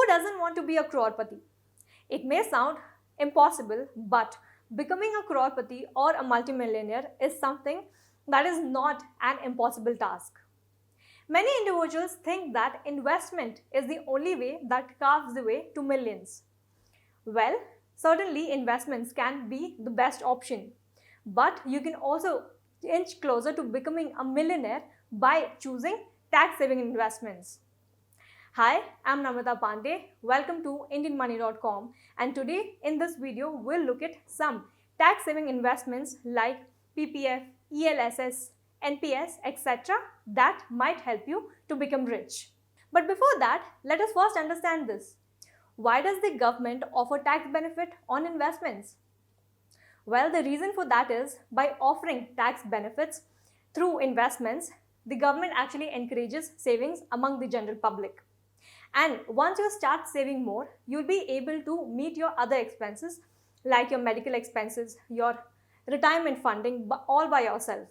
Who doesn't want to be a crorepati? It may sound impossible, but becoming a crorepati or a multimillionaire is something that is not an impossible task. Many individuals think that investment is the only way that carves the way to millions. Well, certainly investments can be the best option, but you can also inch closer to becoming a millionaire by choosing tax saving investments. Hi, I'm Namrata Pandey. Welcome to IndianMoney.com, and today in this video we'll look at some tax saving investments like PPF, ELSS, NPS, etc. that might help you to become rich. But before that, let us first understand this. Why does the government offer tax benefit on investments? Well, the reason for that is by offering tax benefits through investments, the government actually encourages savings among the general public. And once you start saving more, you'll be able to meet your other expenses like your medical expenses, your retirement funding, all by yourself.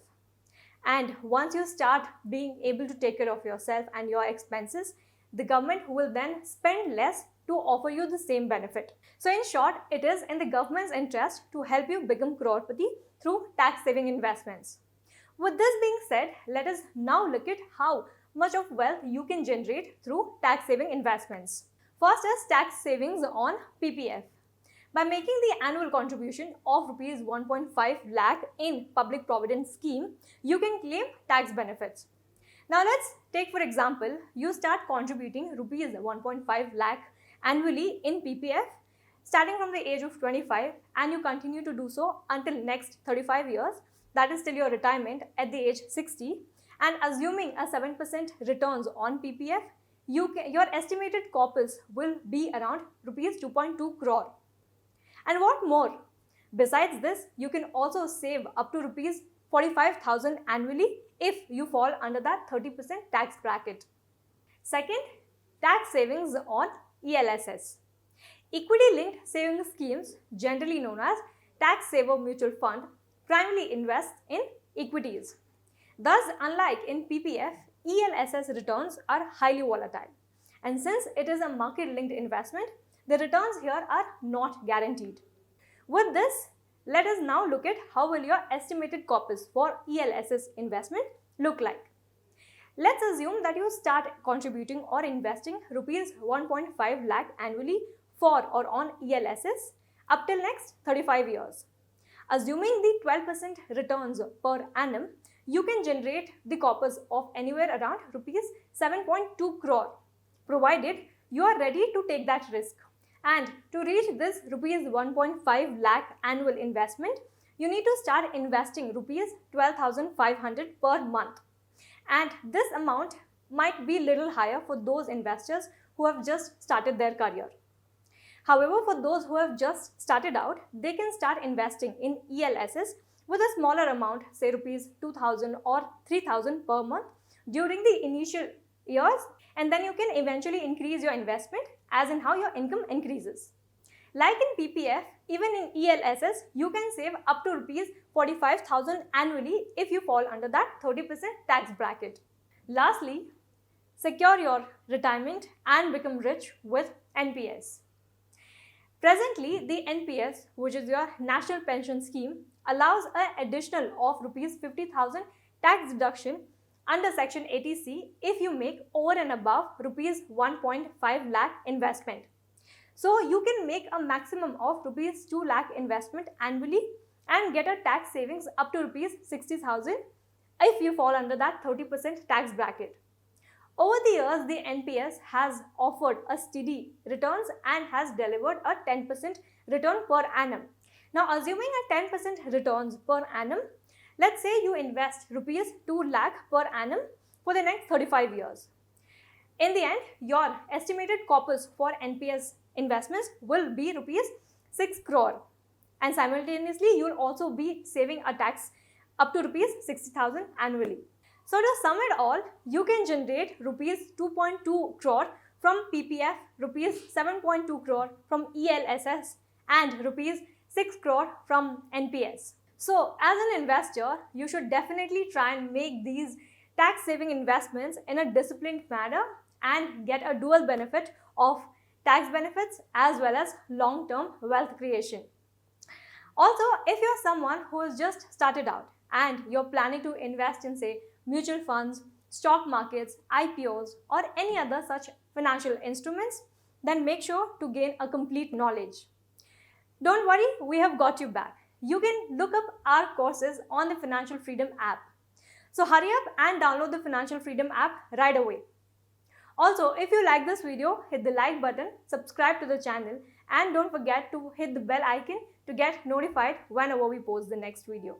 And once you start being able to take care of yourself and your expenses, the government will then spend less to offer you the same benefit. So in short, it is in the government's interest to help you become crorepati through tax saving investments. With this being said, let us now look at how much of wealth you can generate through tax saving investments. First is tax savings on PPF. By making the annual contribution of rupees 1.5 lakh in public provident scheme, you can claim tax benefits. Now let's take for example, you start contributing rupees 1.5 lakh annually in PPF starting from the age of 25, and you continue to do so until next 35 years, that is till your retirement at the age 60. And assuming a 7% returns on PPF, your estimated corpus will be around rupees 2.2 crore. And what more? Besides this, you can also save up to rupees 45,000 annually if you fall under that 30% tax bracket. Second, tax savings on ELSS. Equity-linked savings schemes, generally known as tax saver mutual fund, primarily invest in equities. Thus, unlike in PPF, ELSS returns are highly volatile. And since it is a market-linked investment, the returns here are not guaranteed. With this, let us now look at how will your estimated corpus for ELSS investment look like. Let's assume that you start contributing or investing rupees 1.5 lakh annually for or on ELSS up till next 35 years. Assuming the 12% returns per annum, you can generate the corpus of anywhere around rupees 7.2 crore, provided you are ready to take that risk. And to reach this rupees 1.5 lakh annual investment, you need to start investing rupees 12,500 per month. And this amount might be little higher for those investors who have just started their career. However, for those who have just started out, they can start investing in ELSS with a smaller amount, say rupees 2,000 or 3,000 per month during the initial years, and then you can eventually increase your investment as in how your income increases. Like in PPF, even in ELSS, you can save up to rupees 45,000 annually if you fall under that 30% tax bracket. Lastly, secure your retirement and become rich with NPS. Presently, the NPS, which is your National Pension Scheme, allows an additional of rupees 50,000 tax deduction under Section 80C if you make over and above rupees 1.5 lakh investment. So you can make a maximum of rupees 2 lakh investment annually and get a tax savings up to rupees 60,000 if you fall under that 30% tax bracket. Over the years, the NPS has offered a steady returns and has delivered a 10% return per annum. Now, assuming a 10% returns per annum, let's say you invest rupees 2 lakh per annum for the next 35 years. In the end, your estimated corpus for NPS investments will be rupees 6 crore, and simultaneously you will also be saving a tax up to rupees 60,000 annually. So to sum it all, you can generate rupees 2.2 crore from PPF, rupees 7.2 crore from ELSS, and rupees 6 crore from NPS. So as an investor, you should definitely try and make these tax saving investments in a disciplined manner and get a dual benefit of tax benefits, as well as long-term wealth creation. Also, if you're someone who has just started out and you're planning to invest in, say, mutual funds, stock markets, IPOs, or any other such financial instruments, then make sure to gain a complete knowledge. Don't worry, we have got you back. You can look up our courses on the Financial Freedom app. So hurry up and download the Financial Freedom app right away. Also, if you like this video, hit the like button, subscribe to the channel, and don't forget to hit the bell icon to get notified whenever we post the next video.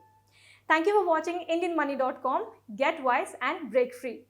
Thank you for watching IndianMoney.com. Get wise and break free.